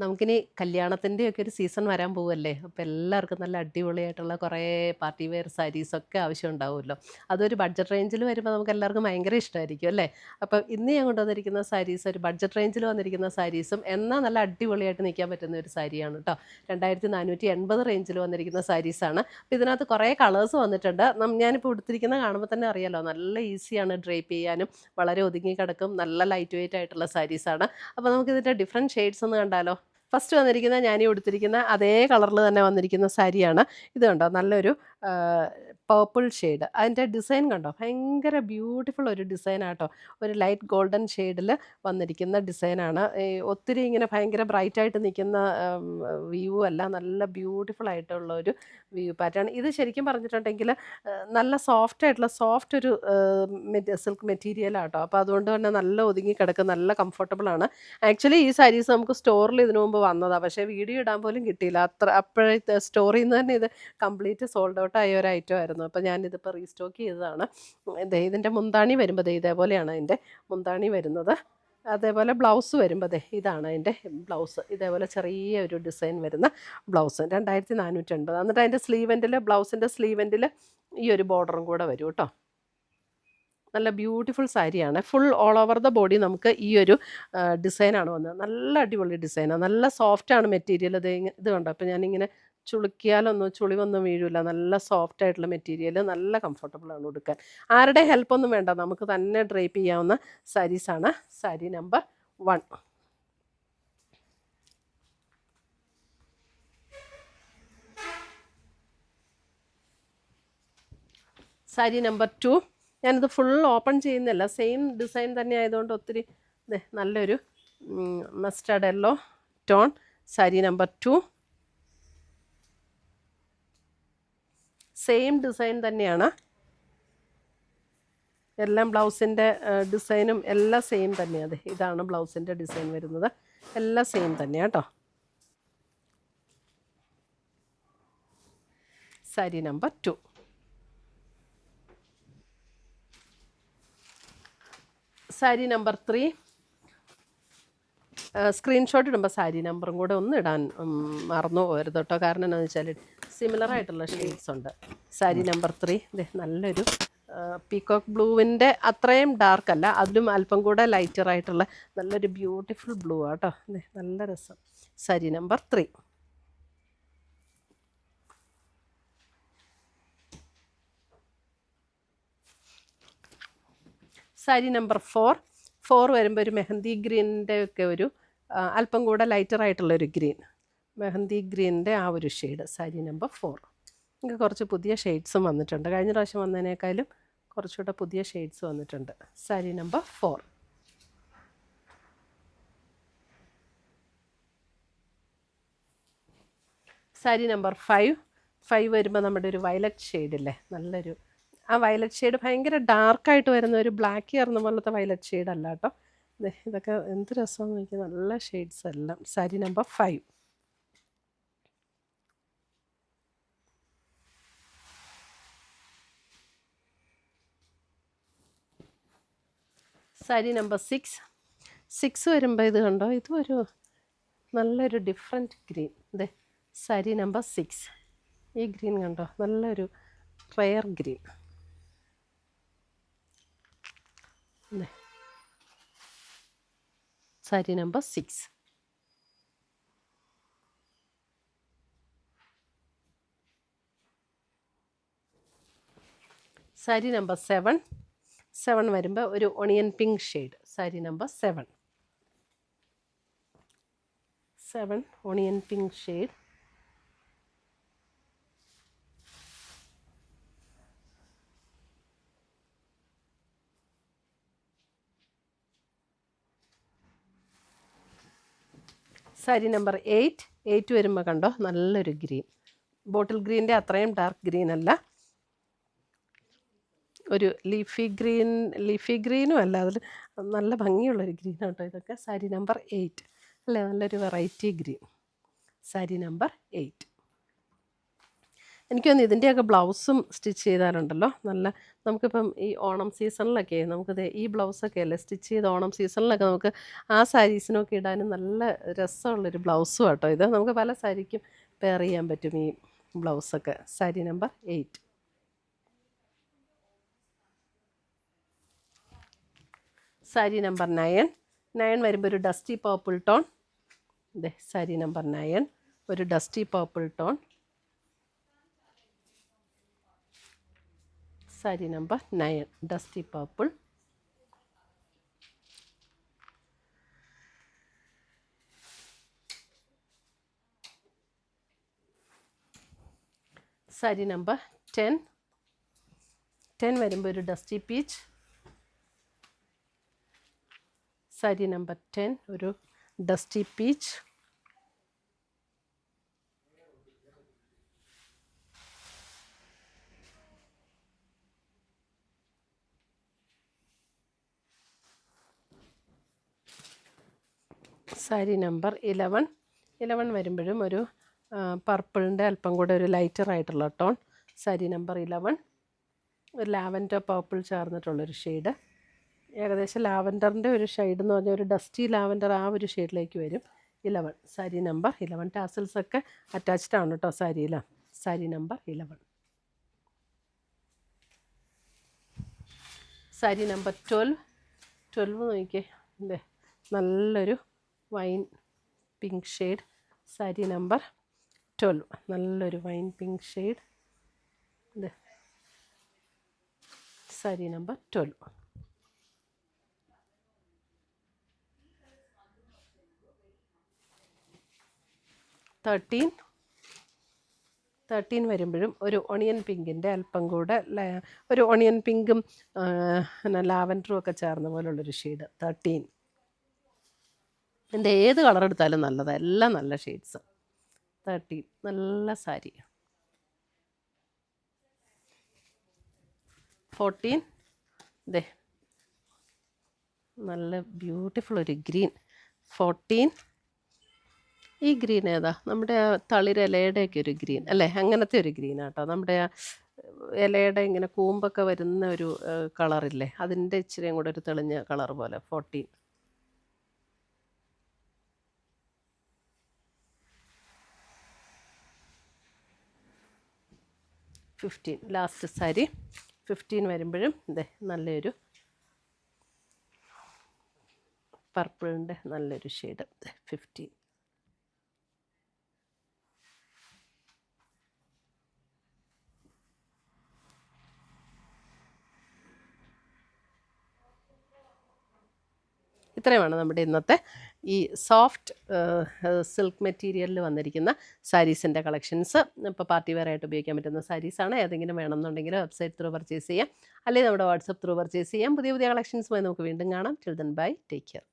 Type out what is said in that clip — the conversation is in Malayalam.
നമുക്കിനി കല്യാണത്തിൻ്റെയൊക്കെ ഒരു സീസൺ വരാൻ പോവല്ലേ. അപ്പോൾ എല്ലാവർക്കും നല്ല അടിപൊളിയായിട്ടുള്ള കുറേ പാർട്ടി വെയർ സാരീസൊക്കെ ആവശ്യം ഉണ്ടാവുമല്ലോ. അതൊരു ബഡ്ജറ്റ് റേഞ്ചിൽ വരുമ്പോൾ നമുക്ക് എല്ലാവർക്കും ഭയങ്കര ഇഷ്ടമായിരിക്കും അല്ലേ. അപ്പം ഇന്ന് ഞാൻ കൊണ്ടുവന്നിരിക്കുന്ന സാരീസ് ഒരു ബഡ്ജറ്റ് റേഞ്ചിൽ വന്നിരിക്കുന്ന സാരീസും എന്നാൽ നല്ല അടിപൊളിയായിട്ട് നിൽക്കാൻ പറ്റുന്ന ഒരു സാരിയാണ് കേട്ടോ. 2480 റേഞ്ചിൽ വന്നിരിക്കുന്ന സാരീസാണ്. അപ്പോൾ ഇതിനകത്ത് കുറേ കളേഴ്സ് വന്നിട്ടുണ്ട്. ഞാനിപ്പോൾ ഉടുത്തിരിക്കുന്ന കാണുമ്പോൾ തന്നെ അറിയാലോ, നല്ല ഈസിയാണ് ഡ്രേപ്പ് ചെയ്യാനും, വളരെ ഒതുങ്ങി കിടക്കും, നല്ല ലൈറ്റ് വെയിറ്റ് ആയിട്ടുള്ള സാരീസാണ്. അപ്പോൾ നമുക്കിതിൻ്റെ ഡിഫറെൻറ്റ് ഷെയ്ഡ്സ് ഒന്ന് കണ്ടാലോ. ഫസ്റ്റ് വന്നിരിക്കുന്ന ഞാനീ ഉടുത്തിരിക്കുന്ന അതേ കളറിൽ തന്നെ വന്നിരിക്കുന്ന സാരിയാണ്. ഇത് കണ്ടോ, നല്ലൊരു പേർപ്പിൾ ഷെയ്ഡ്. അതിൻ്റെ ഡിസൈൻ കണ്ടോ, ഭയങ്കര ബ്യൂട്ടിഫുൾ ഒരു ഡിസൈനാട്ടോ. ഒരു ലൈറ്റ് ഗോൾഡൻ ഷെയ്ഡിൽ വന്നിരിക്കുന്ന ഡിസൈനാണ്. ഒത്തിരി ഇങ്ങനെ ഭയങ്കര ബ്രൈറ്റായിട്ട് നിൽക്കുന്ന വ്യൂ അല്ല, നല്ല ബ്യൂട്ടിഫുൾ ആയിട്ടുള്ള ഒരു വ്യൂ പാറ്റേൺ. ഇത് ശരിക്കും പറഞ്ഞിട്ടുണ്ടെങ്കിൽ നല്ല സോഫ്റ്റ് ആയിട്ടുള്ള സോഫ്റ്റ് ഒരു സിൽക്ക് മെറ്റീരിയലാട്ടോ. അപ്പോൾ അതുകൊണ്ട് തന്നെ നല്ല ഒതുങ്ങി കിടക്കും, നല്ല കംഫർട്ടബിളാണ്. ആക്ച്വലി ഈ സാരീസ് നമുക്ക് സ്റ്റോറിൽ ഇതിനു മുമ്പ് വന്നതാണ്, പക്ഷേ വീഡിയോ ഇടാൻ പോലും കിട്ടിയില്ല. അപ്പോഴത്തെ സ്റ്റോറിൽ നിന്ന് തന്നെ ഇത് കംപ്ലീറ്റ് സോൾഡ് ഔട്ട് ആയ ഒരു ഐറ്റം ആയിരുന്നു. അപ്പോൾ ഞാനിതിപ്പോൾ റീസ്റ്റോക്ക് ചെയ്തതാണ്. ഇതിൻ്റെ മുന്താണി വരുമ്പോൾ ഇതേപോലെയാണ് അതിൻ്റെ മുന്താണി വരുന്നത്. അതേപോലെ ബ്ലൗസ് വരുമ്പോൾ ഇതാണ് അതിൻ്റെ ബ്ലൗസ്. ഇതേപോലെ ചെറിയ ഒരു ഡിസൈൻ വരുന്ന ബ്ലൗസ് 2480. എന്നിട്ട് അതിൻ്റെ സ്ലീവെൻറ്റിൽ, ബ്ലൗസിൻ്റെ സ്ലീവെൻറ്റിൽ ഈ ഒരു ബോർഡറും കൂടെ വരും കേട്ടോ. നല്ല ബ്യൂട്ടിഫുൾ സാരിയാണ്. Full all over the body നമുക്ക് ഈ ഒരു ഡിസൈനാണ് വന്നത്. നല്ല അടിപൊളി ഡിസൈനാണ്, നല്ല സോഫ്റ്റാണ് മെറ്റീരിയൽ. ഇത് കണ്ടോ, അപ്പോൾ ഞാനിങ്ങനെ ചുളിവൊന്നും വീഴില്ല. നല്ല സോഫ്റ്റ് ആയിട്ടുള്ള മെറ്റീരിയൽ, നല്ല കംഫർട്ടബിളാണ് ഉടുക്കാൻ. ആരുടെ ഹെൽപ്പൊന്നും വേണ്ട, നമുക്ക് തന്നെ ഡ്രേപ്പ് ചെയ്യാവുന്ന സാരീസാണ്. സാരി നമ്പർ 1. സാരി നമ്പർ 2. ഞാനിത് ഫുൾ ഓപ്പൺ ചെയ്യുന്നില്ല, സെയിം ഡിസൈൻ തന്നെ ആയതുകൊണ്ട് ഒത്തിരി നല്ലൊരു mustard yellow tone. Sari number 2. Same design തന്നെയാണ്, എല്ലാം ബ്ലൗസിൻ്റെ ഡിസൈനും എല്ലാം സെയിം തന്നെയാണ്. ഇതാണ് ബ്ലൗസിൻ്റെ ഡിസൈൻ വരുന്നത്, എല്ലാം സെയിം തന്നെയാണ് കേട്ടോ. Sari number 2. Sari number 3. Screenshot ഇടുമ്പോൾ സാരി നമ്പറും കൂടെ ഒന്ന് ഇടാൻ മറന്നു പോകരുത് കേട്ടോ. കാരണം എന്താണെന്ന് വെച്ചാൽ സിമിലർ ആയിട്ടുള്ള ഷെയ്ഡ്സ് ഉണ്ട്. സാരി നമ്പർ 3 നല്ലൊരു പീകോക്ക് ബ്ലൂവിൻ്റെ അത്രയും ഡാർക്ക് അല്ല, അതിലും അല്പം കൂടെ ലൈറ്ററായിട്ടുള്ള നല്ലൊരു ബ്യൂട്ടിഫുൾ ബ്ലൂ ആട്ടോ. നല്ല രസം. സാരി നമ്പർ 3. സാരി നമ്പർ 4 വരുമ്പോൾ ഒരു മെഹന്തി ഗ്രീനിൻ്റെ ഒക്കെ ഒരു അല്പം കൂടെ ലൈറ്ററായിട്ടുള്ളൊരു ഗ്രീൻ, മെഹന്തി ഗ്രീനിൻ്റെ ആ ഒരു ഷെയ്ഡ്. സാരി നമ്പർ 4. എനിക്ക് കുറച്ച് പുതിയ ഷെയ്ഡ്സും വന്നിട്ടുണ്ട്, കഴിഞ്ഞ പ്രാവശ്യം വന്നതിനേക്കാളും കുറച്ചുകൂടെ പുതിയ ഷെയ്ഡ്സ് വന്നിട്ടുണ്ട്. സാരി നമ്പർ 4. സാരി നമ്പർ 5 വരുമ്പോൾ നമ്മുടെ ഒരു വയലറ്റ് ഷെയ്ഡില്ലേ, നല്ലൊരു ആ വയലറ്റ് ഷെയ്ഡ് ഭയങ്കര ഡാർക്കായിട്ട് വരുന്ന ഒരു ബ്ലാക്ക് ചേർന്ന പോലത്തെ വയലറ്റ് ഷെയ്ഡ് അല്ല കേട്ടോ. ഇതൊക്കെ എന്ത് രസമാണെന്ന് നോക്കി, നല്ല ഷെയ്ഡ്സ് എല്ലാം. സാരി നമ്പർ 5. സാരി നമ്പർ 6 വരുമ്പോൾ ഇത് കണ്ടോ, ഇതും ഒരു നല്ലൊരു ഡിഫറെൻറ്റ് ഗ്രീൻ. സാരി നമ്പർ 6. ഈ ഗ്രീൻ കണ്ടോ, നല്ലൊരു rare green. Sari number 6. Sari number 7 വരുമ്പോൾ ഒരു onion pink shade. Sari number 7 onion pink shade. Sari number 8 വരുമ്പോൾ കണ്ടോ, നല്ലൊരു ഗ്രീൻ, ബോട്ടിൽ ഗ്രീൻ്റെ അത്രയും ഡാർക്ക് ഗ്രീൻ അല്ല, ഒരു ലീഫി ഗ്രീനും അല്ല, അതിൽ നല്ല ഭംഗിയുള്ളൊരു ഗ്രീൻ കേട്ടോ ഇതൊക്കെ. സാരി നമ്പർ 8 അല്ലേ, നല്ലൊരു വെറൈറ്റി ഗ്രീൻ. സാരി നമ്പർ 8. എനിക്ക് തോന്നുന്നു ഇതിൻ്റെയൊക്കെ ബ്ലൗസും സ്റ്റിച്ച് ചെയ്താലുണ്ടല്ലോ നല്ല, നമുക്കിപ്പം ഈ ഓണം സീസണിലൊക്കെ നമുക്കിത് ഈ ബ്ലൗസൊക്കെ അല്ലേ സ്റ്റിച്ച് ചെയ്ത് ഓണം സീസണിലൊക്കെ നമുക്ക് ആ സാരീസിനൊക്കെ ഇടാനും നല്ല രസമുള്ളൊരു ബ്ലൗസും കേട്ടോ ഇത്. നമുക്ക് പല സാരിക്കും പെയർ ചെയ്യാൻ പറ്റും ഈ ബ്ലൗസൊക്കെ. സാരി നമ്പർ 8. സാരി നമ്പർ 9. 9 വരുമ്പോൾ ഒരു ഡസ്റ്റി പർപ്പിൾ ടോൺ. ഇതേ സാരി നമ്പർ 9, ഒരു dusty purple tone. Sari number 9 dusty purple. Sari number 10. 10 വരുമ്പോൾ ഒരു ഡസ്റ്റി പീച്ച്. സാരി നമ്പർ 10 ഒരു ഡസ്റ്റി പീച്ച്. സാരി നമ്പർ 11. 11 വരുമ്പോഴും ഒരു പർപ്പിളിൻ്റെ അല്പം കൂടെ ഒരു ലൈറ്റർ ആയിട്ടുള്ള ടോൺ. സാരി നമ്പർ 11 ഒരു ലാവൻഡർ പർപ്പിൾ ചേർന്നിട്ടുള്ളൊരു ഷെയ്ഡ്. ഏകദേശം ലാവൻഡറിൻ്റെ ഒരു ഷെയ്ഡ് എന്ന് പറഞ്ഞാൽ ഒരു ഡസ്റ്റി ലാവൻഡർ ആ ഒരു ഷെയ്ഡിലേക്ക് വരും. 11 സാരി നമ്പർ 11. ടാസൽസൊക്കെ അറ്റാച്ച്ഡ് ആണ് കേട്ടോ സാരിയിൽ. സാരി നമ്പർ 11. സാരി നമ്പർ 12. 12 നോക്കിയേ, അല്ലേ നല്ലൊരു wine pink shade. Sari number 12 നല്ലൊരു വൈൻ പിങ്ക് ഷെയ്ഡ്. ഇത് സാരി നമ്പർ 12. 13. 13 വരുമ്പോഴും ഒരു ഒണിയൻ പിങ്കിൻ്റെ അല്പം കൂടെ ഒരു ഒണിയൻ പിങ്കും ലാവൻഡറും ഒക്കെ ചേർന്ന പോലുള്ളൊരു ഷെയ്ഡ്. 13. ഇതിൻ്റെ ഏത് കളർ എടുത്താലും നല്ലതാണ്, എല്ലാം നല്ല ഷെയ്ഡ്സ്. 13 നല്ല സാരി. 14. ദേ നല്ല ബ്യൂട്ടിഫുൾ ഒരു ഗ്രീൻ. 14. ഈ ഗ്രീൻ ഏതാ? നമ്മുടെ ആ തളിരിലയുടെയൊക്കെ ഒരു ഗ്രീൻ അല്ലേ, അങ്ങനത്തെ ഒരു ഗ്രീനാട്ടോ. നമ്മുടെ ആ ഇലയുടെ ഇങ്ങനെ കൂമ്പൊക്കെ വരുന്ന ഒരു കളറില്ലേ, അതിൻ്റെ ഇച്ചിരിയും കൂടെ ഒരു തെളിഞ്ഞ കളർ പോലെ. 14. 15 ലാസ്റ്റ് സാരി. 15 വരുമ്പോഴും ഇതേ നല്ലൊരു പർപ്പിളിൻ്റെ നല്ലൊരു ഷെയ്ഡ്. 15. ഇത്രയുമാണ് നമ്മുടെ ഇന്നത്തെ ഈ സോഫ്റ്റ് സിൽക്ക് മെറ്റീരിയലിൽ വന്നിരിക്കുന്ന സാരീസിൻ്റെ കളക്ഷൻസ്. ഇപ്പോൾ പാർട്ടി വെയർ ആയിട്ട് ഉപയോഗിക്കാൻ പറ്റുന്ന സാരീസാണ്. ഏതെങ്കിലും വേണമെന്നുണ്ടെങ്കിൽ വെബ്സൈറ്റ് ത്രൂ പർച്ചേസ് ചെയ്യാം, അല്ലെങ്കിൽ നമ്മുടെ വാട്സപ്പ് ത്രൂ പർച്ചേസ് ചെയ്യാം. പുതിയ പുതിയ കളക്ഷൻസുമായി നമുക്ക് വീണ്ടും കാണാം. Till then bye, take care.